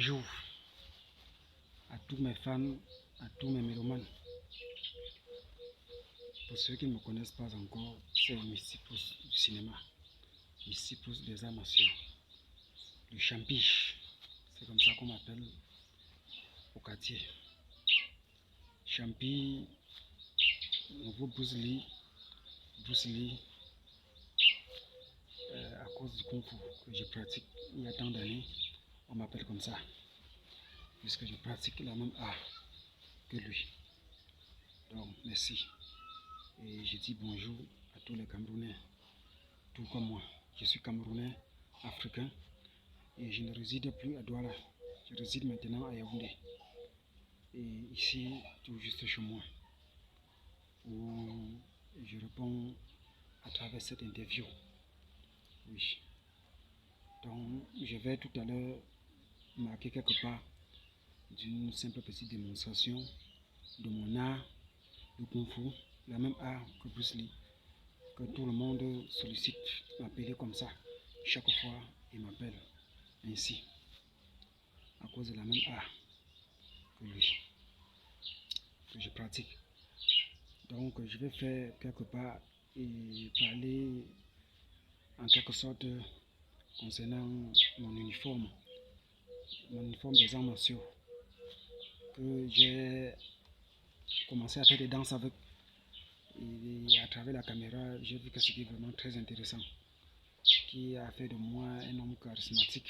bonjour à tous mes fans, à tous mes mélomanes. Pour ceux qui ne me connaissent pas encore, c'est Mysipousse du cinéma, Mysipousse des arts martiaux, le champiche, c'est comme ça qu'on m'appelle au quartier. Champi, nouveau Bruce Lee, à cause du kung fu que je pratique il y a tant d'années, on m'appelle comme ça, puisque je pratique la même art que lui. Donc, merci. Et je dis bonjour à tous les Camerounais, tout comme moi. Je suis Camerounais, africain, et je ne réside plus à Douala. Je réside maintenant à Yaoundé. Et ici, tout juste chez moi, où je réponds à travers cette interview. Oui. Donc, je vais tout à l'heure marquer quelque part d'une simple petite démonstration de mon art, le kung fu, la même art que Bruce Lee, que tout le monde sollicite m'appeler comme ça. Chaque fois, il m'appelle ainsi, à cause de la même art que lui, que je pratique. Donc, je vais faire quelque part et parler en quelque sorte concernant mon uniforme des arts martiaux, que j'ai commencé à faire des danses avec. Et à travers la caméra, j'ai vu que c'était vraiment très intéressant, qui a fait de moi un homme charismatique,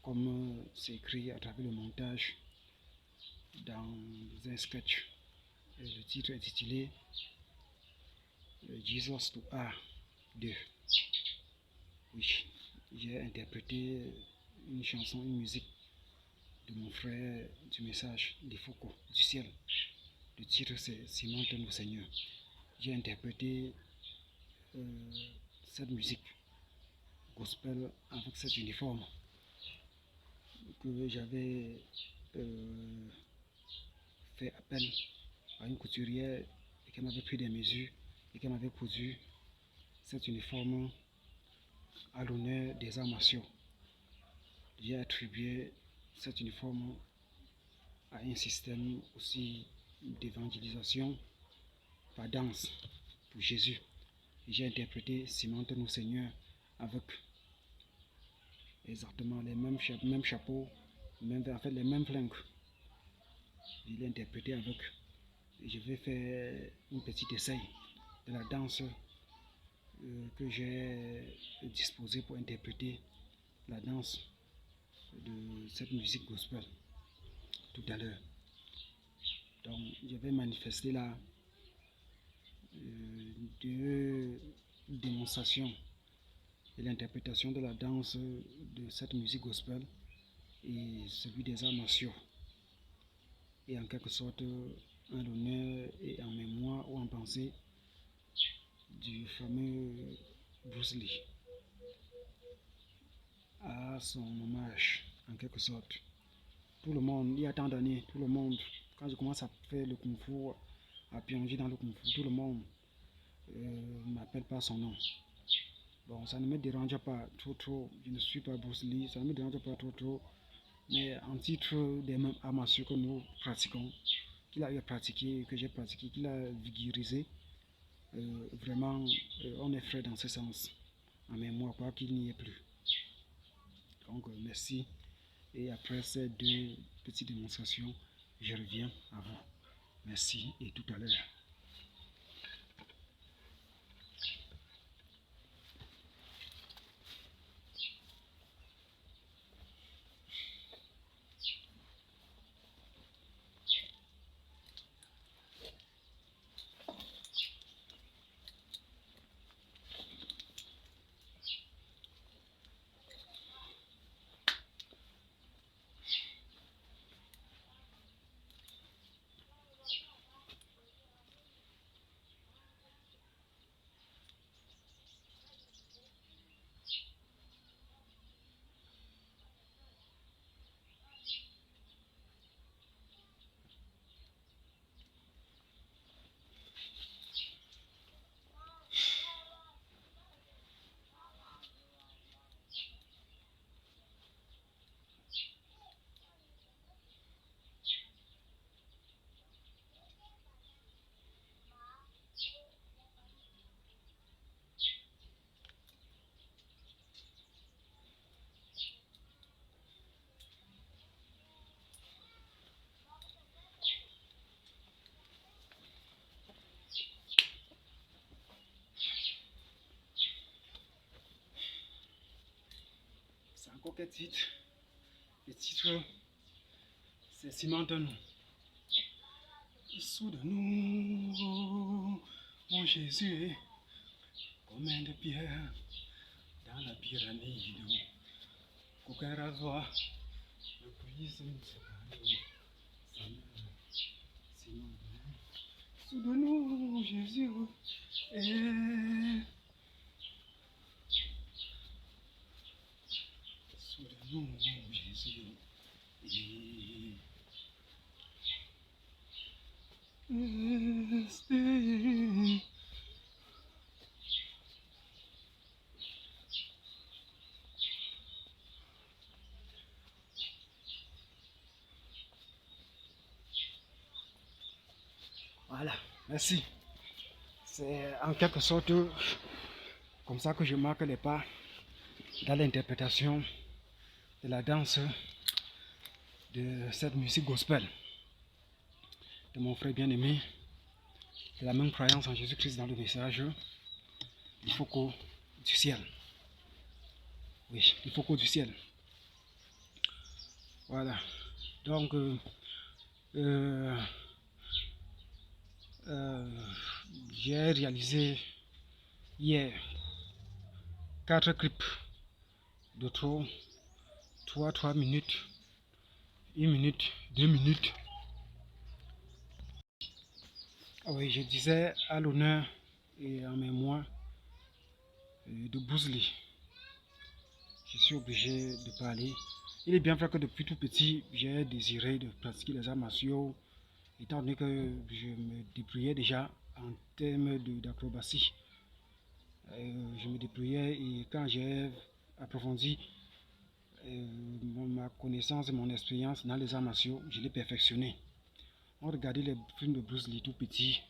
comme c'est écrit à travers le montage dans un sketch. Le titre est intitulé Jesus to Art 2. Oui, j'ai interprété une chanson, une musique de mon frère du message des Foucault, du ciel. Le titre c'est Cimente nos Seigneurs. J'ai interprété cette musique gospel avec cet uniforme que j'avais fait appel à une couturière et qu'elle m'avait pris des mesures et qu'elle m'avait cousu cet uniforme à l'honneur des arts martiaux. J'ai attribué cet uniforme à un système aussi d'évangélisation par danse pour Jésus. J'ai interprété Cimente nos Seigneurs avec exactement les mêmes chapeaux, en fait les mêmes flingues. Je l'ai interprété avec. Je vais faire une petite essai de la danse que j'ai disposée pour interpréter la danse de cette musique gospel tout à l'heure. Donc je vais manifester là deux démonstrations de l'interprétation de la danse de cette musique gospel et celui des arts martiaux, et en quelque sorte en l'honneur et en mémoire ou en pensée du fameux Bruce Lee, à son hommage en quelque sorte. Tout le monde, il y a tant d'années, tout le monde, quand je commence à faire le kung fu, à plonger dans le kung fu, tout le monde m'appelle par son nom. Bon, ça ne me dérange pas trop, je ne suis pas Bruce Lee, ça ne me dérange pas trop, mais en titre des mêmes arts martiaux que nous pratiquons, qu'il a eu à pratiquer, que j'ai pratiqué, qu'il a vigorisé, vraiment, on est frères dans ce sens, en mémoire, quoi qu'il n'y ait plus. Donc, merci. Et après ces deux petites démonstrations, je reviens à vous. Merci et tout à l'heure. quel titre? Le titre, c'est Cimente-nous. Soude-nous, mon Jésus, combien de pierres dans la pyramide, qu'aucun rasoir ne puisse nous séparer. Soude-nous, Jésus, et soude-nous, Jésus, et voilà, merci. C'est en quelque sorte comme ça que je marque les pas dans l'interprétation de la danse de cette musique gospel de mon frère bien-aimé, de la même croyance en Jésus-Christ dans le message, il faut qu'au du ciel. Oui, il faut qu'au du ciel. Voilà. Donc, j'ai réalisé hier 4 clips de trop, 3 minutes, 1 minute, 2 minutes. Oui, je disais à l'honneur et en mémoire de Bruce Lee. Je suis obligé de parler. Il est bien vrai que depuis tout petit, j'ai désiré de pratiquer les arts martiaux, étant donné que je me débrouillais déjà en termes d'acrobatie. Je me débrouillais et quand j'ai approfondi ma connaissance et mon expérience dans les arts martiaux, je l'ai perfectionné. On regardait les films de Bruce Lee tout petit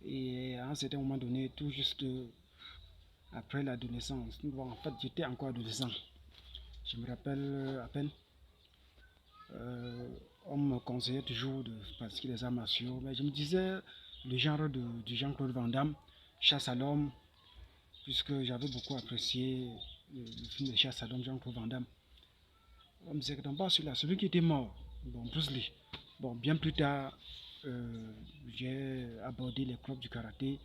et à un certain moment donné, tout juste après l'adolescence, en fait j'étais encore adolescent, je me rappelle à peine, on me conseillait toujours de pratiquer les arts martiaux, mais je me disais le genre du Jean-Claude Van Damme, Chasse à l'homme, puisque j'avais beaucoup apprécié le film de Chasse à l'homme, Jean-Claude Van Damme. On me disait que pas celui-là, celui qui était mort, bon, Bruce Lee. Bon, bien plus tard, j'ai abordé les clubs du karaté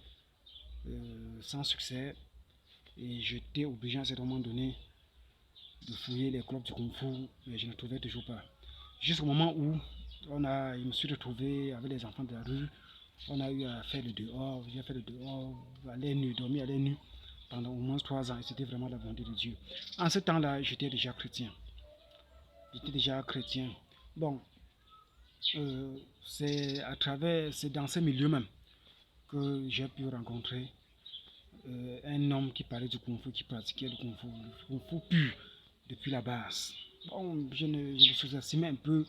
sans succès et j'étais obligé à un moment donné de fouiller les clubs du kung fu, mais je ne trouvais toujours pas. Jusqu'au moment où je me suis retrouvé avec les enfants de la rue, on a eu à faire le dehors, j'ai fait le dehors, aller nu, dormir à l'air nu pendant au moins 3 ans et c'était vraiment la volonté de Dieu. En ce temps-là, j'étais déjà chrétien. Bon, c'est dans ce milieu même que j'ai pu rencontrer un homme qui parlait du kung fu, qui pratiquait le kung fu pur depuis la base. Bon, je le sous-estimais un peu.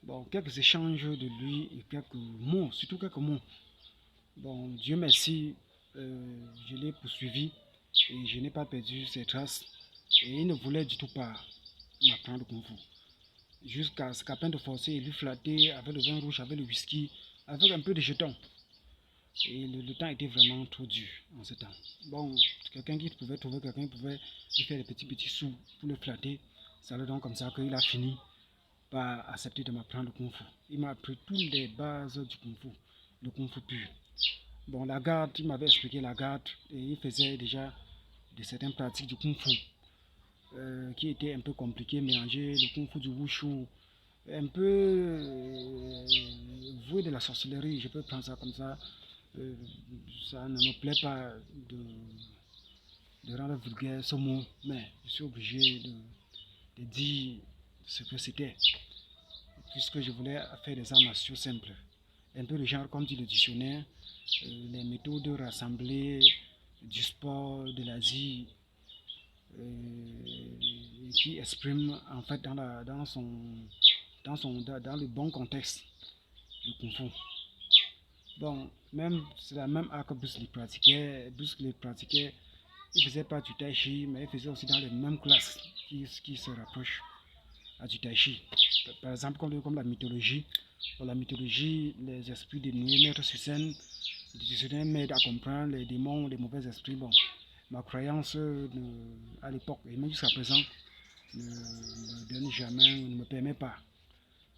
Bon, quelques échanges de lui et quelques mots, surtout quelques mots. Bon, Dieu merci, je l'ai poursuivi et je n'ai pas perdu ses traces. Et il ne voulait du tout pas m'apprendre le kung fu. Jusqu'à ce qu'à peine de forcer, il lui flattait avec le vin rouge, avec le whisky, avec un peu de jetons. Et le temps était vraiment trop dur en ce temps. Bon, quelqu'un qui pouvait trouver quelqu'un qui pouvait lui faire des petits sous pour le flatter. C'est donc comme ça qu'il a fini par accepter de m'apprendre le kung fu. Il m'a appris toutes les bases du kung fu, le kung fu pur. Bon, la garde, il m'avait expliqué la garde et il faisait déjà de certaines pratiques du kung fu qui étaient un peu compliquées, mélanger le kung fu du wushu, un peu voué de la sorcellerie, je peux prendre ça comme ça. Ça ne me plaît pas de rendre vulgaire ce mot, mais je suis obligé de dire ce que c'était, puisque je voulais faire des arts martiaux simples. Un peu le genre, comme dit le dictionnaire, les méthodes rassemblées du sport de l'Asie qui expriment en fait dans le bon contexte le kung fu. Bon, même c'est la même art que Bruce Lee pratiquait. Il faisait pas du tai chi, mais il faisait aussi dans les mêmes classes qui se rapprochent à du tai chi. Par exemple, comme la mythologie. Dans la mythologie, les esprits dénués mettent sur scène, le dictionnaire m'aide à comprendre les démons, les mauvais esprits. Bon, ma croyance à l'époque, et même jusqu'à présent, ne me donne jamais, ne me permet pas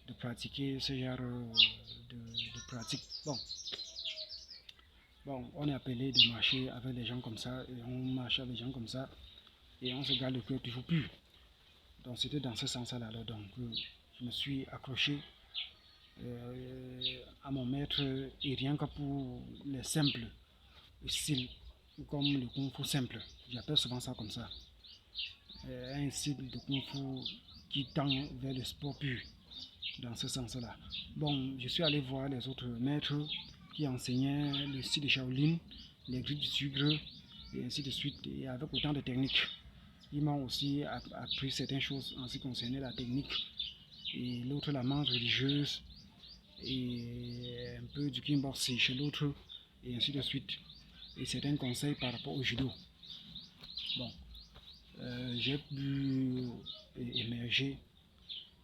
de pratiquer ce genre de pratique. Bon, on est appelé de marcher avec les gens comme ça, et on marche avec les gens comme ça, et on se garde le cœur toujours pur. Donc c'était dans ce sens-là, donc je me suis accroché à mon maître, et rien que pour les simples styles, comme le kung fu simple, j'appelle souvent ça comme ça, un style de kung fu qui tend vers le sport pur, dans ce sens-là. Bon, je suis allé voir les autres maîtres qui enseignaient le style de Shaolin, les griffes du tigre, et ainsi de suite, et avec autant de techniques. Ils m'ont aussi appris certaines choses en ce qui concernait la technique, et l'autre la manche religieuse, et un peu du kickboxing chez l'autre, et ainsi de suite, et certains conseils par rapport au judo. Bon, j'ai pu émerger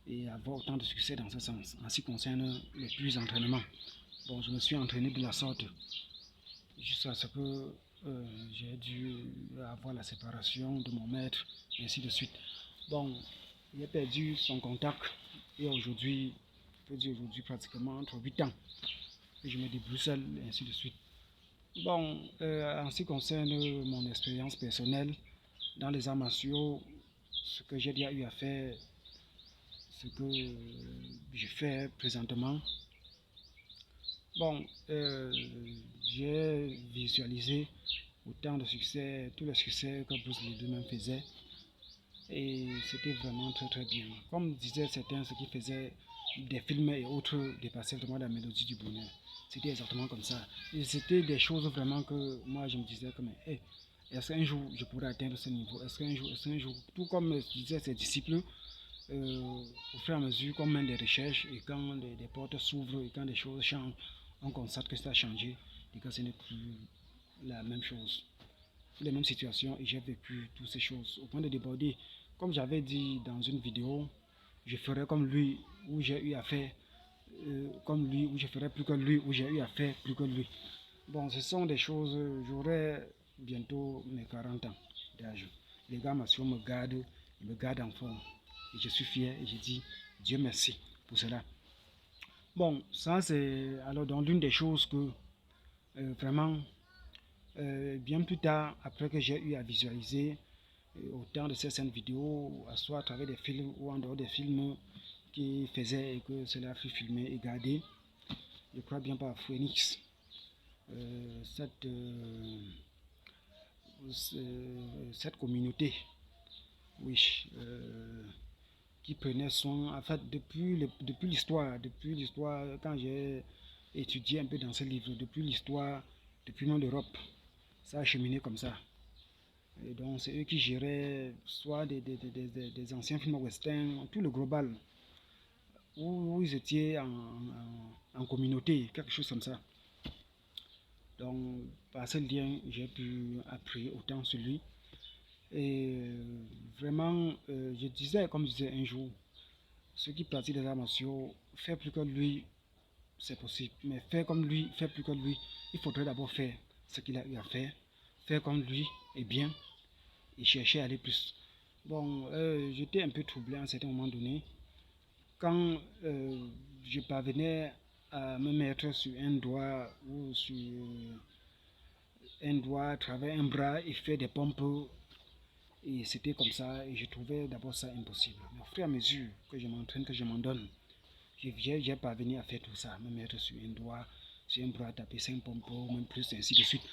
et avoir autant de succès dans ce sens en ce qui concerne les plus entraînements. Bon, je me suis entraîné de la sorte jusqu'à ce que j'ai dû avoir la séparation de mon maître, et ainsi de suite. Bon, il a perdu son contact, et aujourd'hui, je peux dire aujourd'hui pratiquement entre 8 ans que je me débrouille seul, et ainsi de suite. Bon, en ce qui concerne mon expérience personnelle dans les arts martiaux, ce que j'ai déjà eu à faire, ce que je fais présentement, bon, j'ai visualisé autant de succès, tous les succès que Bruce Lee lui-même faisait, et c'était vraiment très très bien. Comme disaient certains, ceux qui faisaient des films et autres dépassaient vraiment la mélodie du bonheur. C'était exactement comme ça. Et c'était des choses vraiment que moi je me disais comme, hey, est-ce qu'un jour je pourrais atteindre ce niveau? Est-ce qu'un jour, tout comme disaient ses disciples, au fur et à mesure qu'on mène des recherches, et quand des portes s'ouvrent et quand des choses changent, on constate que ça a changé et que ce n'est plus la même chose, les mêmes situations, et j'ai vécu toutes ces choses au point de déborder. Comme j'avais dit dans une vidéo, je ferai comme lui où j'ai eu à faire comme lui, où je ferai plus que lui, où j'ai eu à faire plus que lui. Bon, ce sont des choses, j'aurai bientôt mes 40 ans d'âge. Les gars martiaux ils me gardent en forme. Et je suis fier et je dis Dieu merci pour cela. Bon, ça c'est alors donc l'une des choses que vraiment, bien plus tard, après que j'ai eu à visualiser autant de ces scènes vidéo, soit à travers des films ou en dehors des films qui faisaient et que cela fut filmé et gardé, je crois bien par Phoenix, cette, cette communauté, oui, qui prenait soin, en fait, depuis l'histoire, quand j'ai étudié un peu dans ce livre, depuis l'histoire, depuis même l'Europe, ça a cheminé comme ça. Et donc, c'est eux qui géraient soit des anciens films western, tout le global, où ils étaient en communauté, quelque chose comme ça. Donc, par ce lien, j'ai pu apprendre autant sur lui. Et vraiment, je disais, comme je disais un jour, ceux qui pratiquent les arts martiaux, faire plus que lui, c'est possible. Mais faire comme lui, faire plus que lui, il faudrait d'abord faire ce qu'il a eu à faire. Faire comme lui est bien, et chercher à aller plus. Bon, j'étais un peu troublé à un certain moment donné, quand je parvenais à me mettre sur un doigt ou sur un doigt à travers un bras et faire des pompes, et c'était comme ça, et je trouvais d'abord ça impossible. Mais au fur et à mesure que je m'entraîne, que je m'en donne, j'ai parvenu à faire tout ça, me mettre sur un doigt, sur un bras, taper 5 pompes, même plus, ainsi de suite.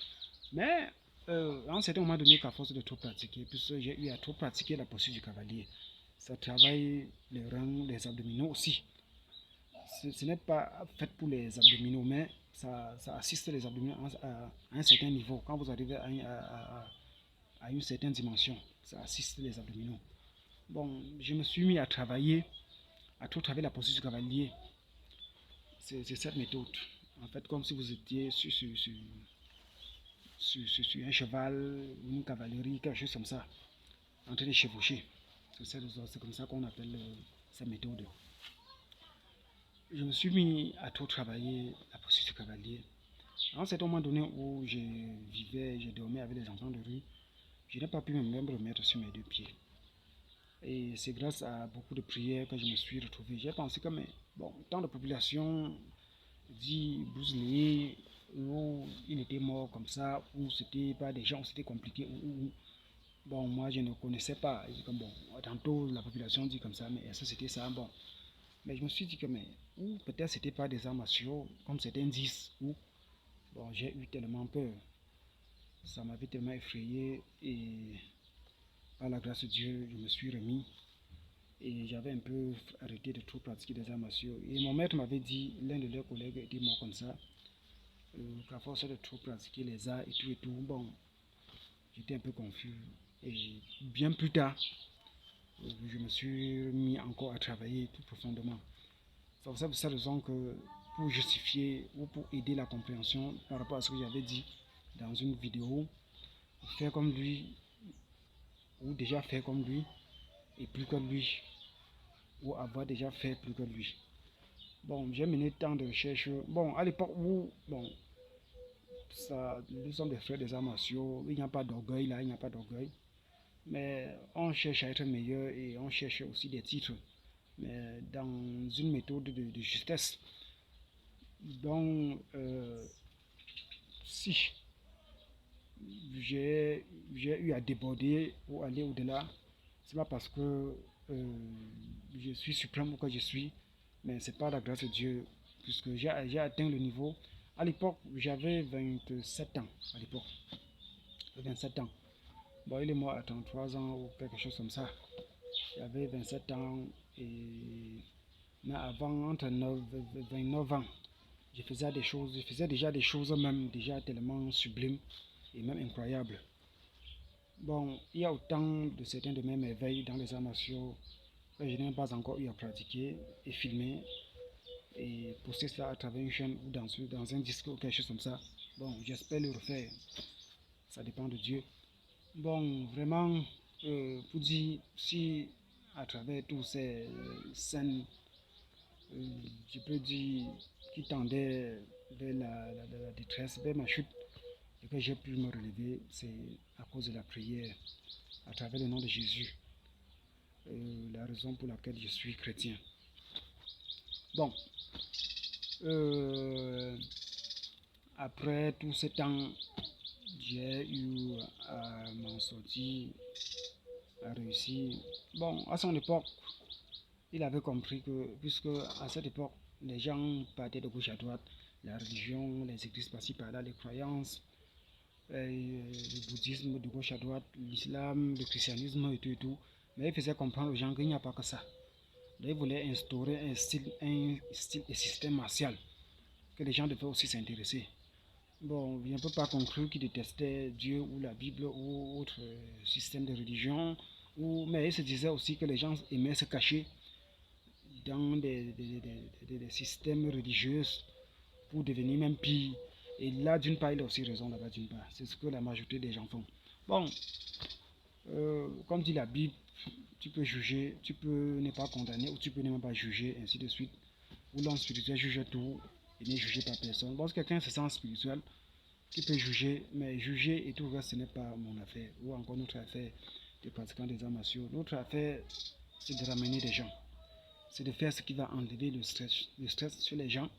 Mais à un certain moment donné, qu'à force de trop pratiquer, puisque j'ai eu à trop pratiquer la posture du cavalier, ça travaille les reins, les abdominaux aussi. Ce n'est pas fait pour les abdominaux, mais ça assiste les abdominaux à un certain niveau. Quand vous arrivez à une certaine dimension, ça assiste les abdominaux. Bon, je me suis mis à travailler, à trop travailler la posture du cavalier. C'est cette méthode. En fait, comme si vous étiez sur un cheval, une cavalerie, quelque chose comme ça, en train de chevaucher. C'est comme ça qu'on appelle cette méthode. Je me suis mis à trop travailler la posture du cavalier. À un certain moment donné où je vivais, je dormais avec les enfants de rue, je n'ai pas pu même me remettre sur mes deux pieds. Et c'est grâce à beaucoup de prières que je me suis retrouvé. J'ai pensé que, mais bon, tant de population dit bousillé, ou il était mort comme ça, ou c'était pas des gens, c'était compliqué, bon, moi je ne connaissais pas. Comme, bon, tantôt la population dit comme ça, mais ça c'était ça, bon. Mais je me suis dit que, mais, ou peut-être c'était pas des armes martiaux, comme certains disent, ou, bon, j'ai eu tellement peur. Ça m'avait tellement effrayé, et par la grâce de Dieu, je me suis remis. Et j'avais un peu arrêté de trop pratiquer des arts martiaux. Et mon maître m'avait dit, l'un de leurs collègues était mort comme ça, qu'à force de trop pratiquer les arts et tout, bon, j'étais un peu confus. Et bien plus tard, je me suis mis encore à travailler plus profondément. C'est pour cette raison que pour justifier ou pour aider la compréhension par rapport à ce que j'avais dit dans une vidéo, faire comme lui, ou déjà faire comme lui, et plus que lui, ou avoir déjà fait plus que lui. Bon, j'ai mené tant de recherches. Bon, à l'époque où, bon, ça, nous sommes des frères des arts martiaux, il n'y a pas d'orgueil là, il n'y a pas d'orgueil. Mais on cherche à être meilleur et on cherche aussi des titres. Mais dans une méthode de justesse. Donc, si j'ai eu à déborder ou aller au-delà, c'est pas parce que je suis suprême ou que je suis, mais c'est pas la grâce de Dieu, puisque j'ai atteint le niveau. À l'époque, j'avais 27 ans. À l'époque, 27 ans. Bon, il est mort à 33 ans ou quelque chose comme ça. J'avais 27 ans et mais avant, entre 29 ans, je faisais déjà des choses même déjà tellement sublimes et même incroyables. Bon, il y a autant de certains de mes merveilles dans les arts martiaux que je n'ai pas encore eu à pratiquer et filmer et poster cela à travers une chaîne ou dans un disque ou quelque chose comme ça. Bon, j'espère le refaire. Ça dépend de Dieu. Bon, vraiment, pour dire si à travers toutes ces scènes, je peux dire qui tendaient vers la détresse, vers ma chute, et que j'ai pu me relever, c'est à cause de la prière, à travers le nom de Jésus, la raison pour laquelle je suis chrétien. Bon, euh, après tout ce temps, j'ai eu à m'en sortir, à réussir. Bon, à son époque, il avait compris que, puisque à cette époque, les gens partaient de gauche à droite, la religion, les églises par-ci par-là, les croyances, le bouddhisme de gauche à droite, l'islam, le christianisme et tout. Mais il faisait comprendre aux gens qu'il n'y a pas que ça. Il voulait instaurer un style et système martial que les gens devaient aussi s'intéresser. Bon, je ne peux pas conclure qu'il détestait Dieu ou la Bible ou autre système de religion, mais il se disait aussi que les gens aimaient se cacher dans des systèmes religieux pour devenir même pire. Et là, d'une part, il a aussi raison là-bas, d'une part. C'est ce que la majorité des gens font. Bon, comme dit la Bible, tu peux juger, tu peux ne pas condamner ou tu peux ne même pas juger, ainsi de suite. Ou l'homme spirituel juge tout et n'est jugé par personne. Bon, si quelqu'un se sent spirituel, qui peut juger, mais juger et tout le reste, ce n'est pas mon affaire. Ou encore notre affaire des pratiquants des arts martiaux. Notre affaire, c'est de ramener des gens. C'est de faire ce qui va enlever le stress sur les gens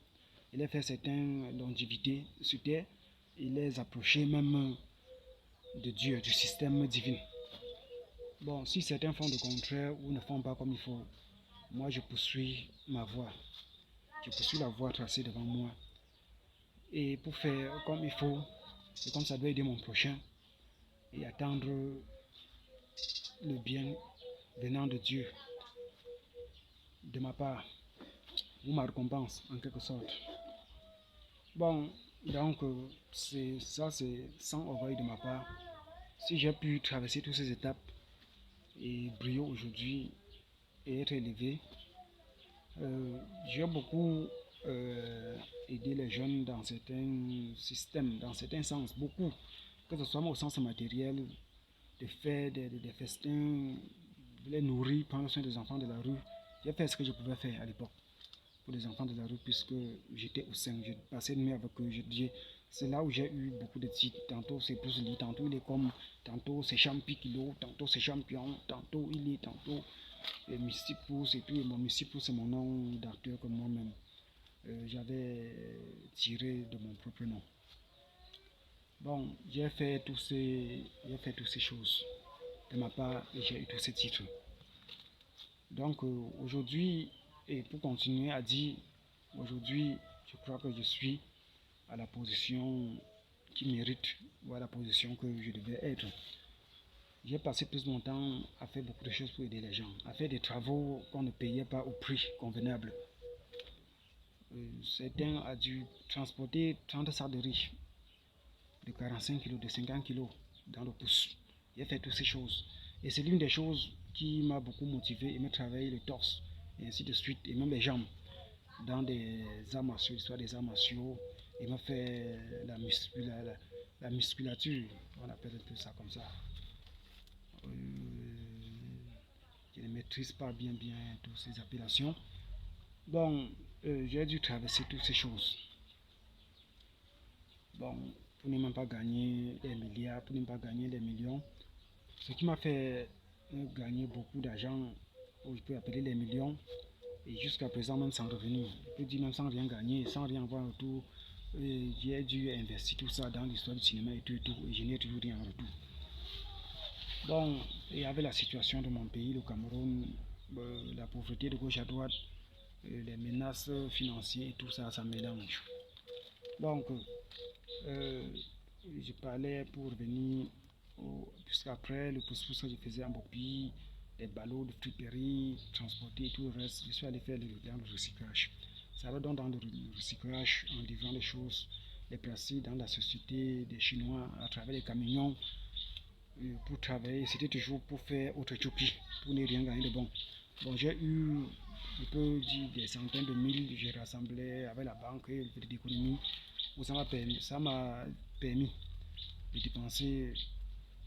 et les faire certaines longevités sur terre et les approcher même de Dieu, du système divin. Bon, si certains font le contraire ou ne font pas comme il faut, moi je poursuis ma voie. Je poursuis la voie tracée devant moi. Et pour faire comme il faut, et comme ça doit aider mon prochain, et attendre le bien venant de Dieu, de ma part, ou ma récompense en quelque sorte. Bon, donc c'est sans orgueil de ma part. Si j'ai pu traverser toutes ces étapes et briller aujourd'hui et être élevé, j'ai beaucoup aidé les jeunes dans certains systèmes, dans certains sens, beaucoup, que ce soit au sens matériel, de faire des festins, de les nourrir, prendre soin des enfants de la rue. J'ai fait ce que je pouvais faire à l'époque pour les enfants de la rue puisque j'étais au sein, je passais de nuit avec eux, je disais C'est là où j'ai eu beaucoup de titres. Tantôt c'est Bruce Lee, tantôt il est comme, tantôt c'est Champi Kilo, tantôt c'est champion, tantôt il est, tantôt Mystic Pouce, et puis mon Mystic Pouce c'est mon nom d'acteur que moi-même j'avais tiré de mon propre nom. Bon, j'ai fait toutes ces choses de ma part et j'ai eu tous ces titres. Donc aujourd'hui, et pour continuer à dire, aujourd'hui, je crois que je suis à la position qui mérite ou à la position que je devais être. J'ai passé plus mon temps à faire beaucoup de choses pour aider les gens, à faire des travaux qu'on ne payait pas au prix convenable. Certains ont dû transporter 30 sacs de riz de 45 kg, de 50 kg dans le pouce. J'ai fait toutes ces choses. Et c'est l'une des choses qui m'a beaucoup motivé et me travailler le torse, et ainsi de suite, et même les jambes, dans des arts martiaux, l'histoire des arts martiaux, et me fait la musculature, on appelle un peu ça comme ça. Je ne maîtrise pas bien toutes ces appellations. Bon, j'ai dû traverser toutes ces choses. Bon, pour ne même pas gagner des milliards, pour ne pas gagner des millions. Ce qui m'a fait gagner beaucoup d'argent, ou je peux appeler les millions, et jusqu'à présent même sans revenu. Je peux dire même sans rien gagner, sans rien avoir en retour. J'ai dû investir tout ça dans l'histoire du cinéma et tout, et je n'ai toujours rien en retour. Bon, et avec la situation de mon pays, le Cameroun, la pauvreté de gauche à droite, les menaces financières et tout ça, ça mélange. Donc, je parlais pour revenir, puisqu'après le pouce-pouce que je faisais en Bopi, les ballots de friperie, transporter et tout le reste, je suis allé faire dans le recyclage. Ça va donc dans le recyclage en livrant les choses, les placer dans la société des Chinois à travers les camions pour travailler. C'était toujours pour faire autre chose, pour ne rien gagner de bon. Bon, j'ai eu, je peux dire, des centaines de mille, j'ai rassemblé avec la banque et le d'économie, où ça m'a permis de dépenser.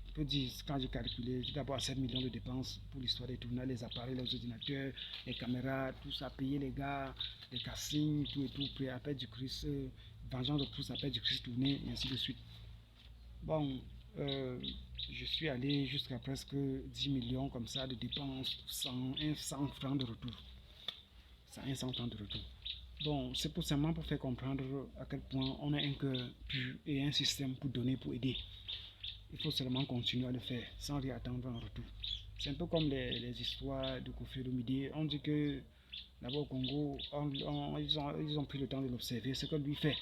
Je peux dire, quand j'ai calculé, j'ai d'abord 7 millions de dépenses pour l'histoire des tournages, les appareils, les ordinateurs, les caméras, tout ça, payer les gars, les castings, tout et tout, puis appel du Christ, vengeance de pouce, appel du Christ tourné, et ainsi de suite. Bon, je suis allé jusqu'à presque 10 millions comme ça de dépenses, 100 francs de retour. 100 francs de retour. Bon, c'est pour simplement pour faire comprendre à quel point on a un cœur pur et un système pour donner, pour aider. Il faut seulement continuer à le faire sans rien attendre en retour. C'est un peu comme les histoires de Kofi Olomide. On dit que là-bas au Congo, ils ont pris le temps de l'observer. Ce que lui fait,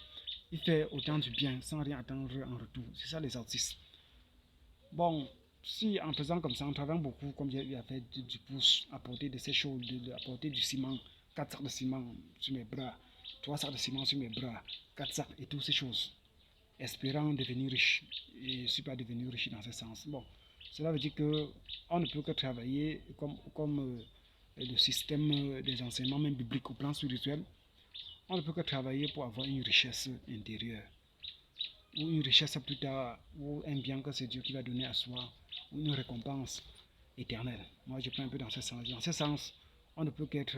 il fait autant du bien sans rien attendre en retour. C'est ça les artistes. Bon, si en faisant comme ça, en travaillant beaucoup, comme j'ai eu à faire du pouce, apporter de ces choses, apporter du ciment, 4 sacs de ciment sur mes bras, 3 sacs de ciment sur mes bras, 4 sacs et toutes ces choses, espérant devenir riche. Et je ne suis pas devenu riche dans ce sens. Bon, cela veut dire qu'on ne peut que travailler comme le système des enseignements, même bibliques au plan spirituel. On ne peut que travailler pour avoir une richesse intérieure, ou une richesse plus tard, ou un bien que c'est Dieu qui va donner à soi, ou une récompense éternelle. Moi, je prends un peu dans ce sens. Dans ce sens, on ne peut qu'être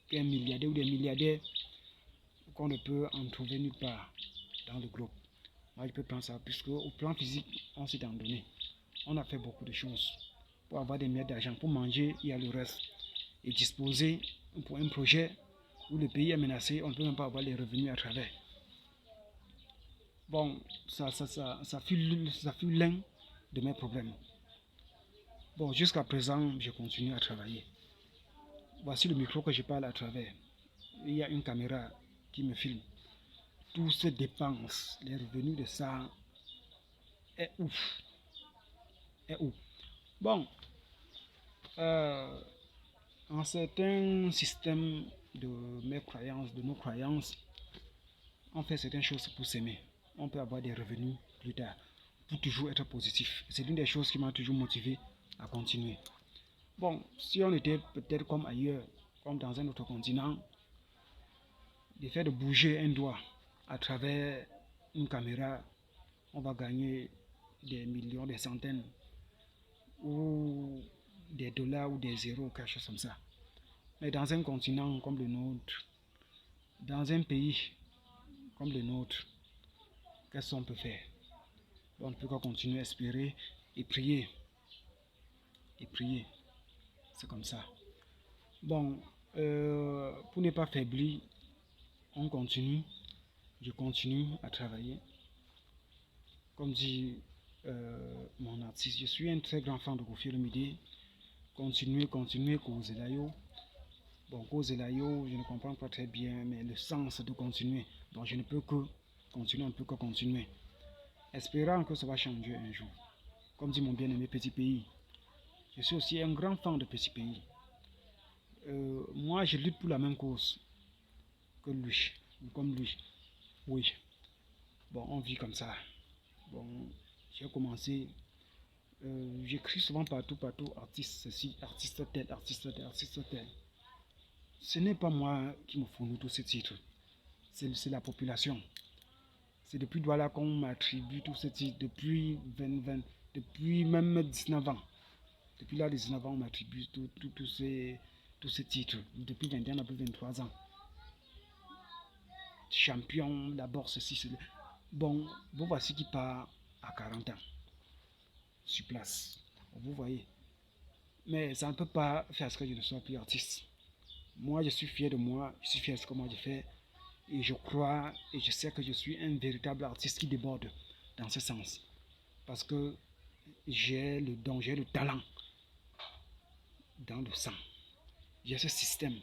qu'un milliardaire ou des milliardaires qu'on ne peut en trouver nulle part dans le globe. Moi, je peux prendre ça, puisque au plan physique, on s'est en donné. On a fait beaucoup de choses pour avoir des miettes d'argent, pour manger, il y a le reste. Et disposer pour un projet où le pays est menacé, on ne peut même pas avoir les revenus à travers. Bon, ça fut l'un de mes problèmes. Bon, jusqu'à présent, je continue à travailler. Voici le micro que je parle à travers. Il y a une caméra qui me filme. Tout se dépense, les revenus de ça est ouf. Est ouf. Bon, en certains systèmes de mes croyances, de nos croyances, on fait certaines choses pour s'aimer. On peut avoir des revenus plus tard, pour toujours être positif. C'est l'une des choses qui m'a toujours motivé à continuer. Bon, si on était peut-être comme ailleurs, comme dans un autre continent, le fait de bouger un doigt à travers une caméra, on va gagner des millions, des centaines, ou des dollars ou des zéros, quelque chose comme ça. Mais dans un continent comme le nôtre, dans un pays comme le nôtre, qu'est-ce qu'on peut faire? On ne peut qu'à continuer à espérer et prier. Et prier. C'est comme ça. Bon, pour ne pas faiblir, on continue. Je continue à travailler. Comme dit mon artiste, je suis un très grand fan de Koffi Olomide. Continuer, causer la yo. Bon, causer la yo, je ne comprends pas très bien, mais le sens de continuer. Donc je ne peux que continuer, on ne peut que continuer. Espérant que ça va changer un jour. Comme dit mon bien-aimé Petit Pays. Je suis aussi un grand fan de Petit Pays. Moi, je lutte pour la même cause que lui, comme lui. Oui. Bon, on vit comme ça. Bon, j'ai commencé. J'écris souvent partout, artiste ceci, artiste tel, artiste tel, artiste tel. Ce n'est pas moi qui me fournit tous ces titres. C'est la population. C'est depuis Douala qu'on m'attribue tous ces titres. Depuis depuis même 19 ans. Depuis là, 19 ans, on m'attribue tous ces titres. Depuis 21 ans, depuis 23 ans. Champion, d'abord ceci, cela. Bon, vous voici qui part à 40 ans. Sur place. Vous voyez. Mais ça ne peut pas faire ce que je ne sois plus artiste. Moi, je suis fier de moi. Je suis fier de ce que moi j'ai fait. Et je crois et je sais que je suis un véritable artiste qui déborde dans ce sens. Parce que j'ai le don, j'ai le talent dans le sang. J'ai ce système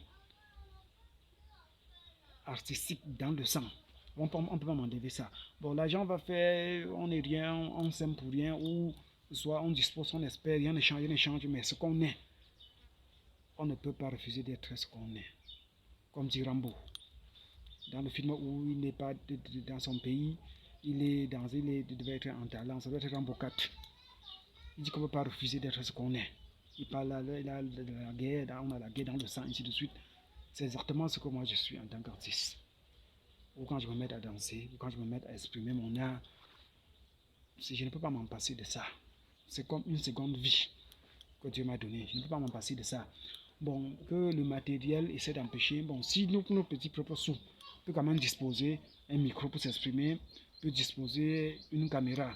artistique dans le sang. On peut pas m'enlever ça. Bon, l'argent va faire, on n'est rien, on s'aime pour rien, ou soit on dispose, on espère, rien ne change, mais ce qu'on est, on ne peut pas refuser d'être ce qu'on est. Comme dit Rambo. Dans le film où il n'est pas dans son pays, il devait être en talent, ça doit être Rambo 4. Il dit qu'on ne peut pas refuser d'être ce qu'on est. Il parle de la guerre, on a la guerre dans le sang, ainsi de suite. C'est exactement ce que moi je suis en tant qu'artiste. Ou quand je me mets à danser, ou quand je me mets à exprimer mon art, je ne peux pas m'en passer de ça. C'est comme une seconde vie que Dieu m'a donnée. Je ne peux pas m'en passer de ça. Bon, que le matériel essaie d'empêcher. Bon, si nos petits propres sous peut quand même disposer un micro pour s'exprimer, peut disposer une caméra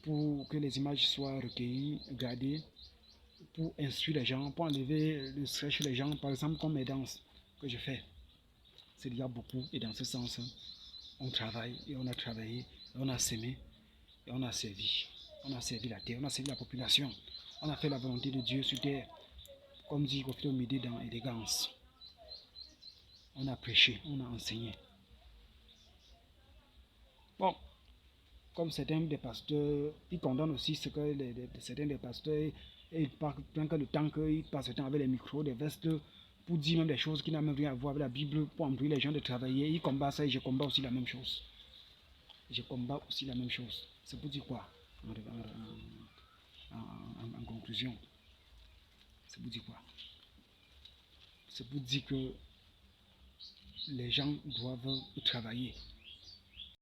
pour que les images soient recueillies, gardées, pour instruire les gens, pour enlever le stress chez les gens, par exemple comme mes danses que je fais. C'est déjà beaucoup et dans ce sens, on travaille et on a travaillé, et on a sémé et on a servi. On a servi la terre, on a servi la population. On a fait la volonté de Dieu sur terre, comme dit Koffi Olomide dans Élégance. On a prêché, on a enseigné. Bon, comme certains des pasteurs, ils condamnent aussi ce que certains des pasteurs, et ils prennent que le temps qu'ils passent le temps avec les micros, des vestes, pour dire même des choses qui n'ont même rien à voir avec la Bible, pour embrouiller les gens de travailler. Ils combattent ça et je combats aussi la même chose. Je combats aussi la même chose. C'est pour dire quoi en conclusion? C'est pour dire quoi? C'est pour dire que les gens doivent travailler.